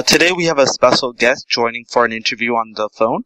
Today we have a special guest joining for an interview on the phone.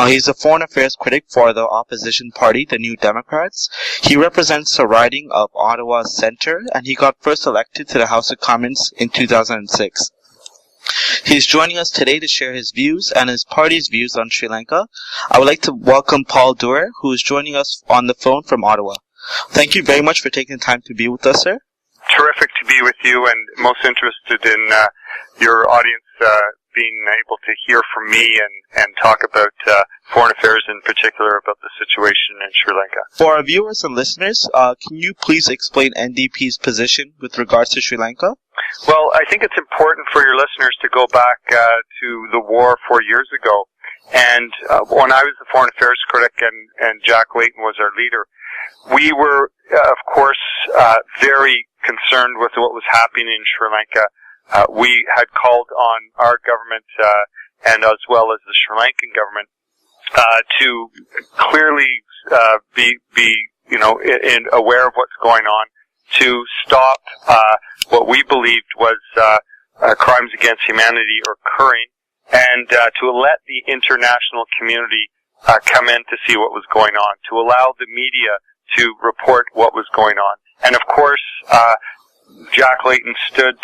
He's a foreign affairs critic for the opposition party, the New Democrats. He represents the riding of Ottawa Centre, and he got first elected to the House of Commons in 2006. He's joining us today to share his views and his party's views on Sri Lanka. I would like to welcome Paul Dewar, who is joining us on the phone from Ottawa. Thank you very much for taking the time to be with us, sir. Terrific to be with you, and most interested in your audience being able to hear from me and talk about foreign affairs, in particular about the situation in Sri Lanka. For our viewers and listeners, can you please explain NDP's position with regards to Sri Lanka? Well, I think it's important for your listeners to go back to the war 4 years ago. And when I was the foreign affairs critic and Jack Layton was our leader, we were, of course, very concerned with what was happening in Sri Lanka. We had called on our government and as well as the Sri Lankan government to clearly be aware of what's going on, to stop what we believed was crimes against humanity occurring, and to let the international community come in to see what was going on, to allow the media to report what was going on. And of course, Jack Layton stood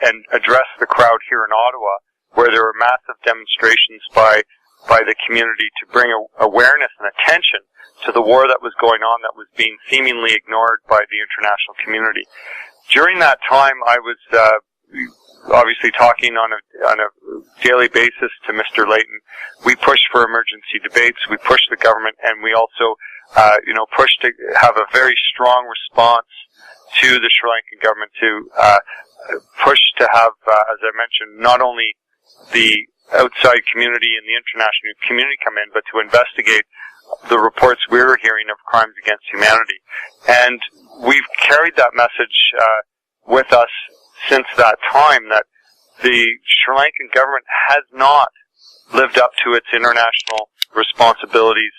and addressed the crowd here in Ottawa, where there were massive demonstrations by the community to bring awareness and attention to the war that was going on that was being seemingly ignored by the international community. During that time, I was obviously talking on a daily basis to Mr. Layton. We pushed for emergency debates, we pushed the government, and we also pushed to have a very strong response to the Sri Lankan government, to push to have, as I mentioned, not only the outside community and the international community come in, but to investigate the reports we were hearing of crimes against humanity. And we've carried that message with us since that time, that the Sri Lankan government has not lived up to its international responsibilities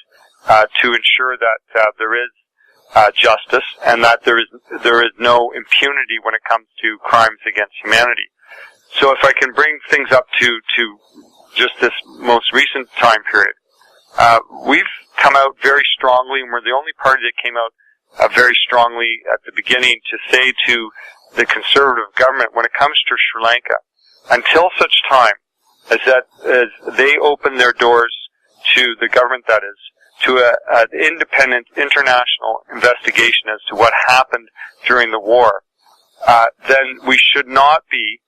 to ensure that there is justice and that there is no impunity when it comes to crimes against humanity. So if I can bring things up to just this most recent time period, we've come out very strongly, and we're the only party that came out very strongly at the beginning to say to the Conservative government, when it comes to Sri Lanka, until such time as they open their doors to the government, that is, to an independent international investigation as to what happened during the war, then we should not be,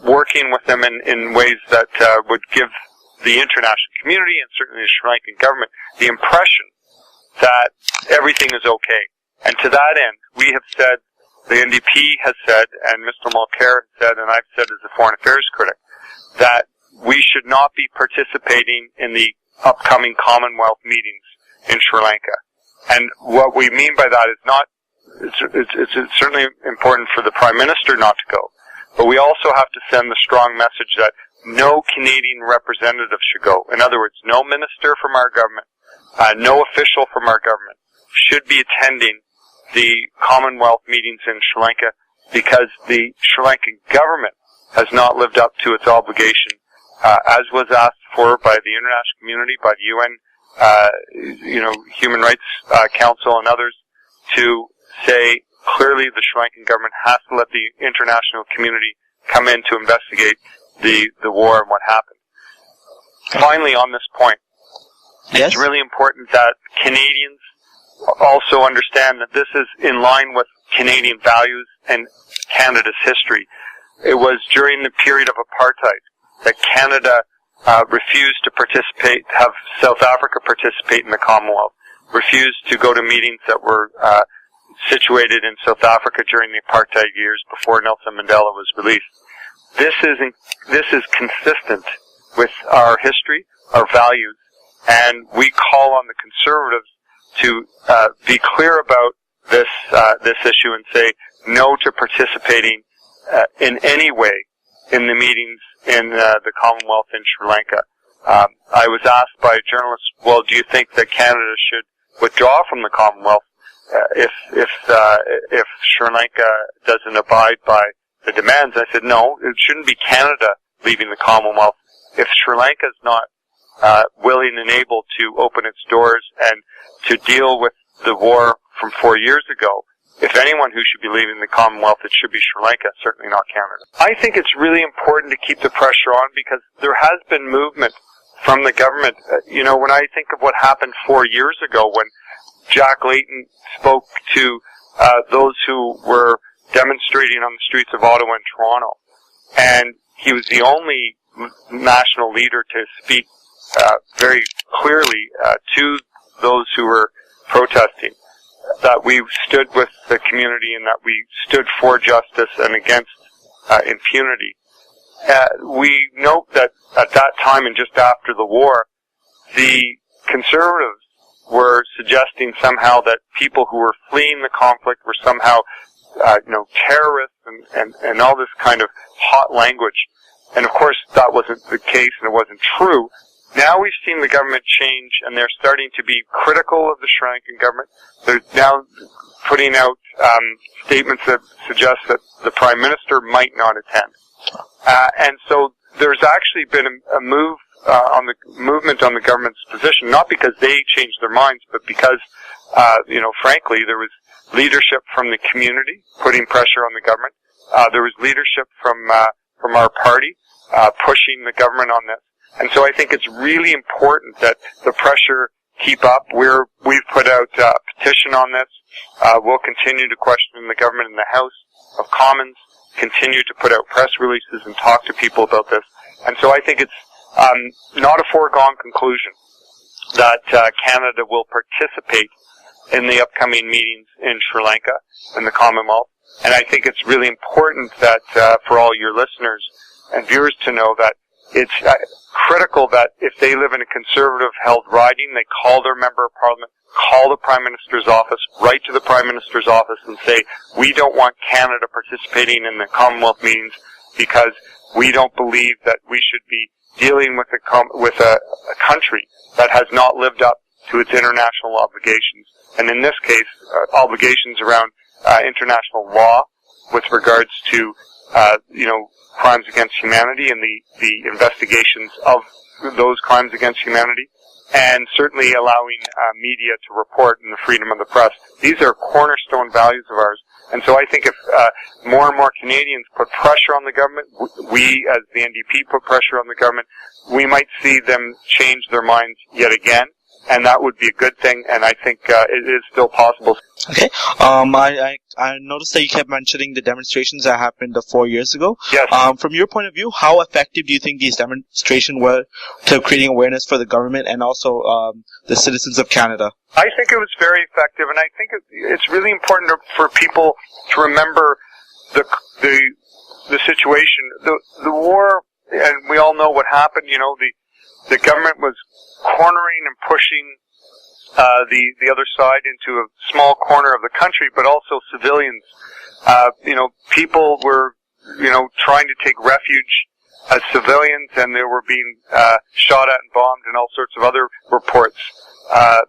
working with them in ways that would give the international community and certainly the Sri Lankan government the impression that everything is okay. And to that end, we have said, the NDP has said, and Mr. Mulcair has said, and I've said as a foreign affairs critic, that we should not be participating in the upcoming Commonwealth meetings in Sri Lanka. And what we mean by that is not, it's certainly important for the Prime Minister not to go, but we also have to send the strong message that no Canadian representative should go. In other words, no minister from our government, no official from our government should be attending the Commonwealth meetings in Sri Lanka, because the Sri Lankan government has not lived up to its obligation, as was asked for by the international community, by the UN, Human Rights Council and others, to say clearly the Sri Lankan government has to let the international community come in to investigate the war and what happened. Finally, on this point, yes, it's really important that Canadians also understand that this is in line with Canadian values and Canada's history. It was during the period of apartheid that Canada refused to participate, have South Africa participate in the Commonwealth, refused to go to meetings that were situated in South Africa during the apartheid years before Nelson Mandela was released. This is consistent with our history, our values, and we call on the Conservatives to be clear about this issue and say no to participating in any way in the meetings in the Commonwealth in Sri Lanka. I was asked by a journalist, well, do you think that Canada should withdraw from the Commonwealth if Sri Lanka doesn't abide by the demands. I said, no, it shouldn't be Canada leaving the Commonwealth. If Sri Lanka is not willing and able to open its doors and to deal with the war from 4 years ago, if anyone who should be leaving the Commonwealth, it should be Sri Lanka, certainly not Canada. I think it's really important to keep the pressure on because there has been movement from the government. When I think of what happened 4 years ago when Jack Layton spoke to those who were demonstrating on the streets of Ottawa and Toronto, and he was the only national leader to speak very clearly to those who were protesting, that we stood with the community and that we stood for justice and against impunity. We note that at that time and just after the war, the Conservatives were suggesting somehow that people who were fleeing the conflict were somehow, terrorists and all this kind of hot language. And of course, that wasn't the case and it wasn't true. Now we've seen the government change and they're starting to be critical of the Sri Lankan government. They're now putting out statements that suggest that the Prime Minister might not attend. And so there's actually been a move on the movement on the government's position, not because they changed their minds, but because, frankly, there was leadership from the community putting pressure on the government. There was leadership from our party pushing the government on this. And so I think it's really important that the pressure keep up. We've put out a petition on this. We'll continue to question the government in the House of Commons, continue to put out press releases and talk to people about this. And so I think it's not a foregone conclusion that Canada will participate in the upcoming meetings in Sri Lanka, in the Commonwealth. And I think it's really important that for all your listeners and viewers to know that it's critical that if they live in a Conservative-held riding, they call their Member of Parliament, call the Prime Minister's office, write to the Prime Minister's office and say, we don't want Canada participating in the Commonwealth meetings because we don't believe that we should be dealing with a country that has not lived up to its international obligations. And in this case, obligations around international law with regards to, crimes against humanity and the investigations of those crimes against humanity, and certainly allowing media to report and the freedom of the press. These are cornerstone values of ours. And so I think if more and more Canadians put pressure on the government, we as the NDP put pressure on the government, we might see them change their minds yet again. And that would be a good thing, and I think it is still possible. Okay. I noticed that you kept mentioning the demonstrations that happened 4 years ago. Yes. From your point of view, how effective do you think these demonstrations were to creating awareness for the government and also the citizens of Canada? I think it was very effective, and I think it's really important for people to remember the situation. The war, and we all know what happened. The government was cornering and pushing the other side into a small corner of the country, but also civilians. People were, trying to take refuge as civilians, and they were being shot at and bombed, and all sorts of other reports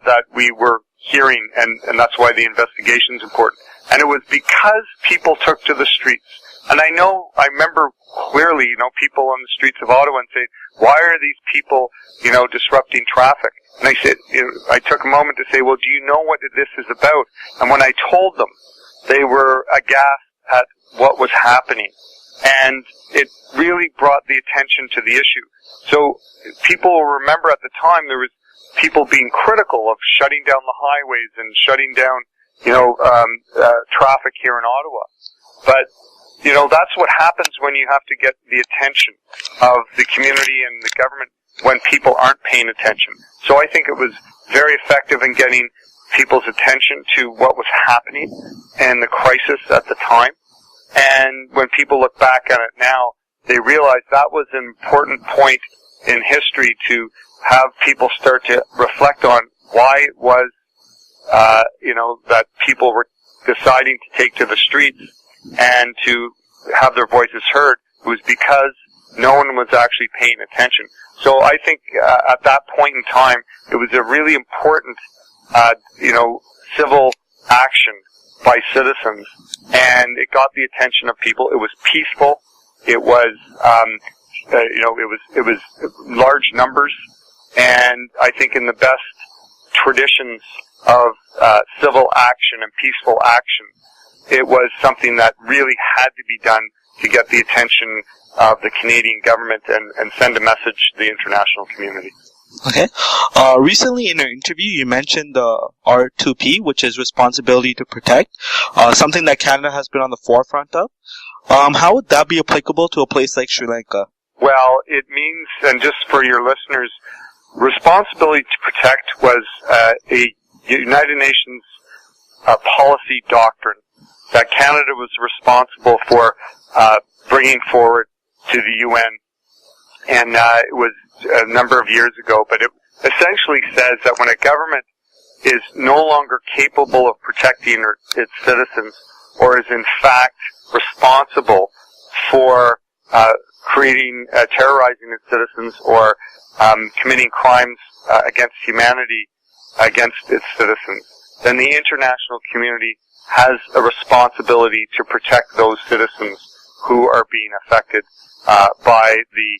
that we were hearing, and that's why the investigation is important. And it was because people took to the streets. And I remember clearly, people on the streets of Ottawa and saying, why are these people, disrupting traffic? And I said, I took a moment to say, well, do you know what this is about? And when I told them, they were aghast at what was happening. And it really brought the attention to the issue. So people will remember at the time there was people being critical of shutting down the highways and shutting down, traffic here in Ottawa. But that's what happens when you have to get the attention of the community and the government when people aren't paying attention. So I think it was very effective in getting people's attention to what was happening and the crisis at the time. And when people look back at it now, they realize that was an important point in history to have people start to reflect on why it was, that people were deciding to take to the streets and to have their voices heard. It was because no one was actually paying attention. So I think at that point in time, it was a really important, civil action by citizens, and it got the attention of people. It was peaceful. It was, it was large numbers, and I think in the best traditions of civil action and peaceful action, it was something that really had to be done to get the attention of the Canadian government and send a message to the international community. Okay. Recently in an interview, you mentioned the R2P, which is responsibility to protect, something that Canada has been on the forefront of. How would that be applicable to a place like Sri Lanka? Well, it means, and just for your listeners, responsibility to protect was a United Nations policy doctrine that Canada was responsible for bringing forward to the UN. And it was a number of years ago, but it essentially says that when a government is no longer capable of protecting its citizens, or is in fact responsible for terrorizing its citizens, or committing crimes against humanity against its citizens, then the international community has a responsibility to protect those citizens who are being affected by the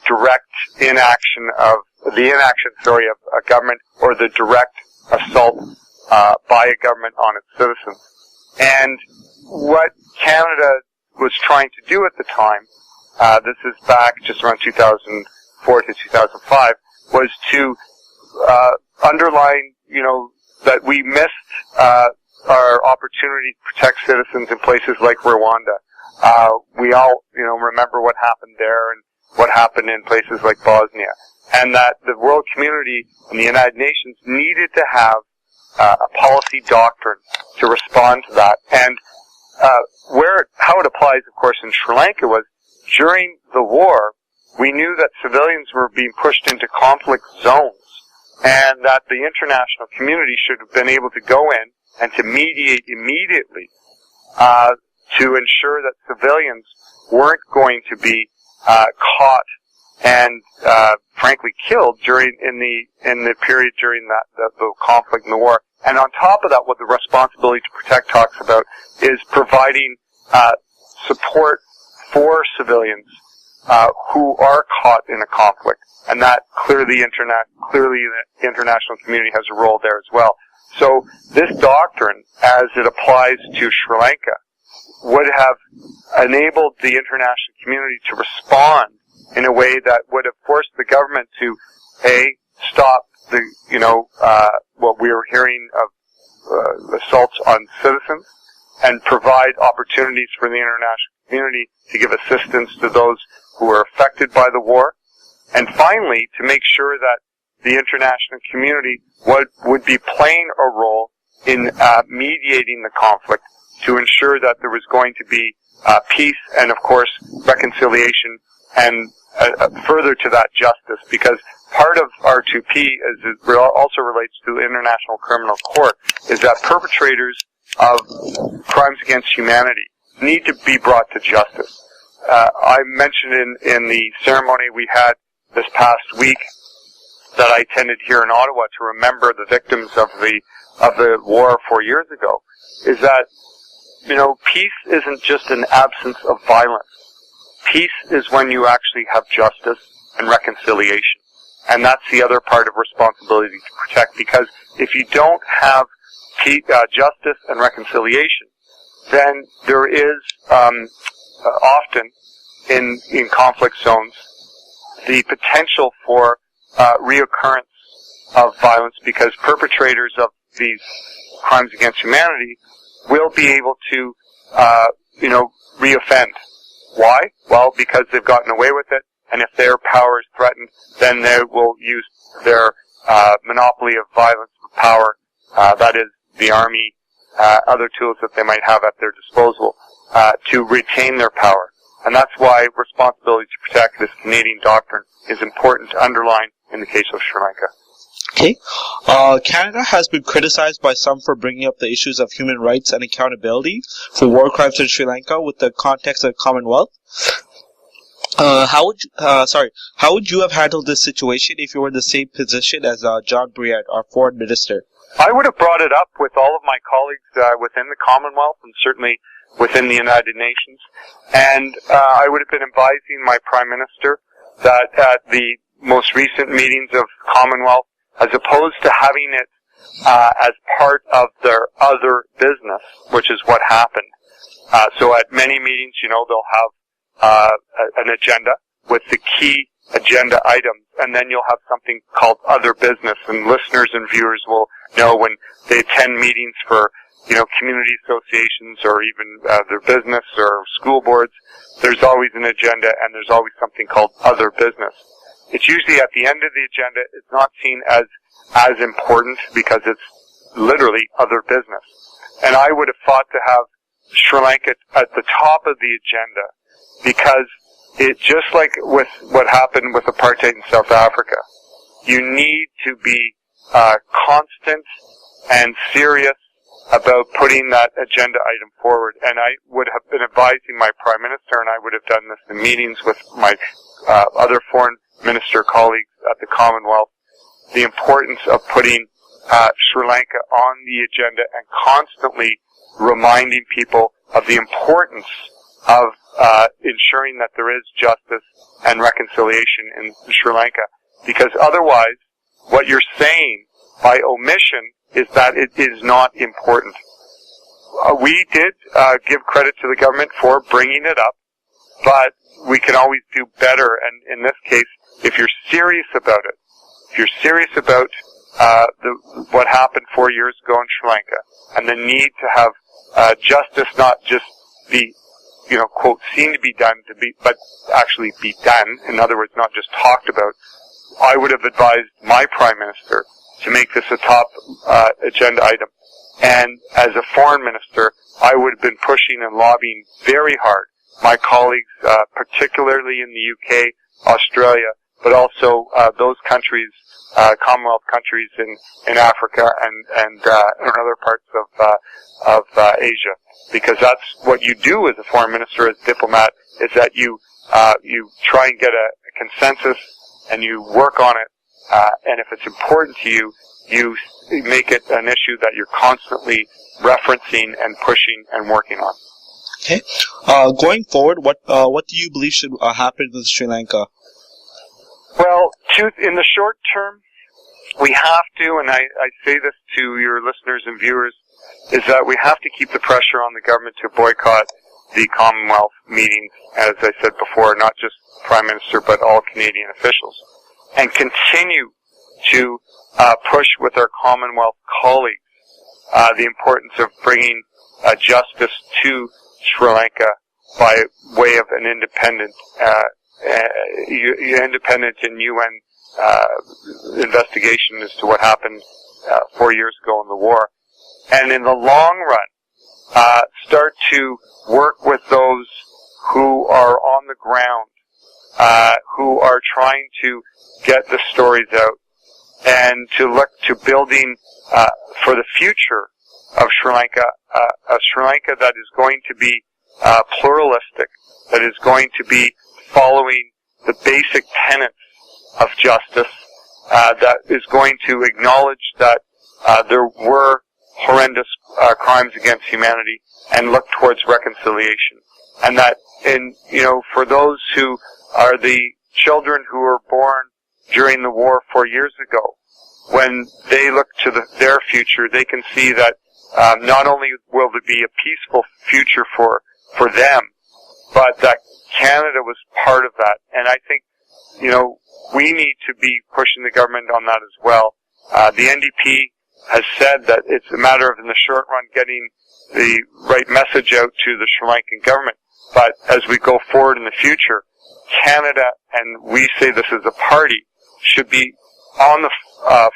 direct inaction of a government, or the direct assault by a government on its citizens. And what Canada was trying to do at the time, this is back just around 2004 to 2005, was to underline, that we missed our opportunity to protect citizens in places like Rwanda. We all, remember what happened there and what happened in places like Bosnia, and that the world community and the United Nations needed to have a policy doctrine to respond to that. And how it applies, of course, in Sri Lanka was during the war, we knew that civilians were being pushed into conflict zones, and that the international community should have been able to go in and to mediate immediately to ensure that civilians weren't going to be caught and frankly killed in the period during the conflict and the war. And on top of that, what the responsibility to protect talks about is providing support for civilians who are caught in a conflict, and that clearly the international community has a role there as well. So this doctrine, as it applies to Sri Lanka, would have enabled the international community to respond in a way that would have forced the government to stop the what we were hearing of assaults on citizens, and provide opportunities for the international community to give assistance to those who are affected by the war, and finally to make sure that the international community would be playing a role in mediating the conflict to ensure that there was going to be peace and, of course, reconciliation, and further to that, justice, because part of R2P, as it also relates to the International Criminal Court, is that perpetrators of crimes against humanity need to be brought to justice. I mentioned in the ceremony we had this past week that I attended here in Ottawa to remember the victims of the war 4 years ago, is that, peace isn't just an absence of violence. Peace is when you actually have justice and reconciliation. And that's the other part of responsibility to protect, because if you don't have justice and reconciliation, then there is often in conflict zones the potential for reoccurrence of violence, because perpetrators of these crimes against humanity will be able to reoffend. Why? Well, because they've gotten away with it, and if their power is threatened, then they will use their monopoly of violence and power, that is the army, other tools that they might have at their disposal, to retain their power. And that's why responsibility to protect, this Canadian doctrine, is important to underline in the case of Sri Lanka. Okay. Canada has been criticized by some for bringing up the issues of human rights and accountability for war crimes in Sri Lanka with the context of Commonwealth. How would you have handled this situation if you were in the same position as John Briand, our foreign minister? I would have brought it up with all of my colleagues within the Commonwealth and certainly within the United Nations. And I would have been advising my Prime Minister that at the most recent meetings of Commonwealth, as opposed to having it as part of their other business, which is what happened. So at many meetings, they'll have an agenda with the key agenda items, and then you'll have something called other business, and listeners and viewers will know when they attend meetings for, community associations or even their business or school boards, there's always an agenda and there's always something called other business. It's usually at the end of the agenda. It's not seen as important because it's literally other business. And I would have fought to have Sri Lanka at the top of the agenda because it, just like with what happened with apartheid in South Africa, you need to be constant and serious about putting that agenda item forward. And I would have been advising my Prime Minister, and I would have done this in meetings with my other foreign minister colleagues at the Commonwealth, the importance of putting Sri Lanka on the agenda and constantly reminding people of the importance of ensuring that there is justice and reconciliation in Sri Lanka. Because otherwise, what you're saying by omission is that it is not important. We did give credit to the government for bringing it up, but we can always do better. And in this case, if you're serious about it, if you're serious about what happened 4 years ago in Sri Lanka and the need to have justice not just be, quote, seen to be done, but actually be done, in other words, not just talked about, I would have advised my Prime Minister to make this a top agenda item. And as a foreign minister, I would have been pushing and lobbying very hard. My colleagues, particularly in the UK, Australia, but also those countries, Commonwealth countries in Africa and in other parts of Asia, because that's what you do as a foreign minister, as a diplomat, is that you try and get a consensus and you work on it. And if it's important to you, you make it an issue that you're constantly referencing and pushing and working on. Okay. Going forward, what do you believe should happen with Sri Lanka? Well, in the short term, we have to, and I say this to your listeners and viewers, is that we have to keep the pressure on the government to boycott the Commonwealth meetings, as I said before, not just the Prime Minister, but all Canadian officials, and continue to push with our Commonwealth colleagues the importance of bringing justice to Sri Lanka by way of an independent and UN investigation as to what happened 4 years ago in the war. And in the long run, start to work with those who are on the ground, who are trying to get the stories out, and to look to building for the future of Sri Lanka, a Sri Lanka that is going to be pluralistic, that is going to be following the basic tenets of justice, that is going to acknowledge that there were horrendous crimes against humanity and look towards reconciliation. And that, for those who are the children who were born during the war 4 years ago, when they look to their future, they can see that not only will there be a peaceful future for them, but that Canada was part of that. And I think, we need to be pushing the government on that as well. The NDP has said that it's a matter of, in the short run, getting the right message out to the Sri Lankan government. But as we go forward in the future, Canada, and we say this as a party, should be on the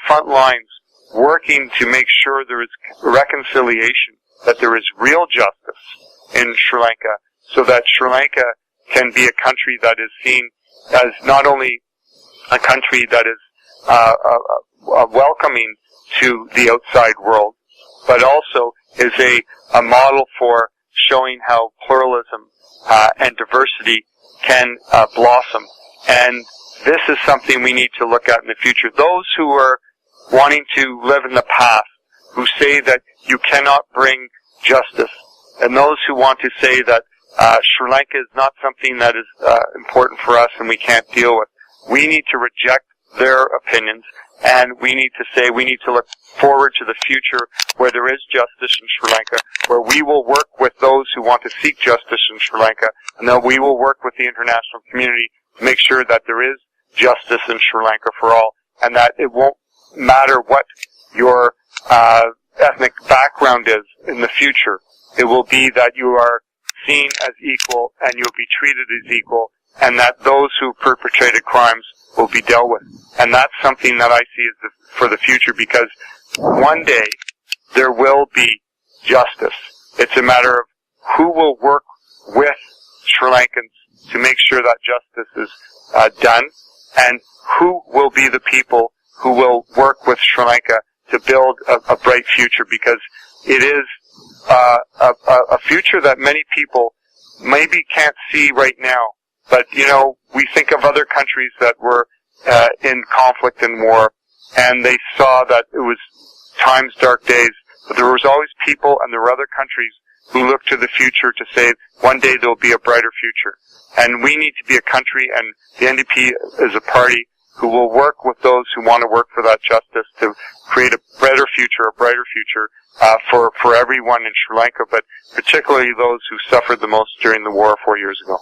front lines working to make sure there is reconciliation, that there is real justice in Sri Lanka, so that Sri Lanka can be a country that is seen as not only a country that is welcoming to the outside world, but also is a model for showing how pluralism and diversity can blossom. And this is something we need to look at in the future. Those who are wanting to live in the past, who say that you cannot bring justice, and those who want to say that Sri Lanka is not something that is important for us and we can't deal with, we need to reject their opinions, and we need to say we need to look forward to the future where there is justice in Sri Lanka, where we will work with those who want to seek justice in Sri Lanka, and that we will work with the international community to make sure that there is justice in Sri Lanka for all, and that it won't matter what your ethnic background is in the future. It will be that you are seen as equal and you'll be treated as equal, and that those who perpetrated crimes will be dealt with. And that's something that I see as for the future, because one day there will be justice. It's a matter of who will work with Sri Lankans to make sure that justice is done, and who will be the people who will work with Sri Lanka to build a bright future, because it is a future that many people maybe can't see right now. But, you know, we think of other countries that were in conflict and war, and they saw that it was times, dark days, but there was always people, and there were other countries who looked to the future to say one day there will be a brighter future. And we need to be a country, and the NDP is a party who will work with those who want to work for that justice to create a better future, a brighter future for everyone in Sri Lanka, but particularly those who suffered the most during the war 4 years ago.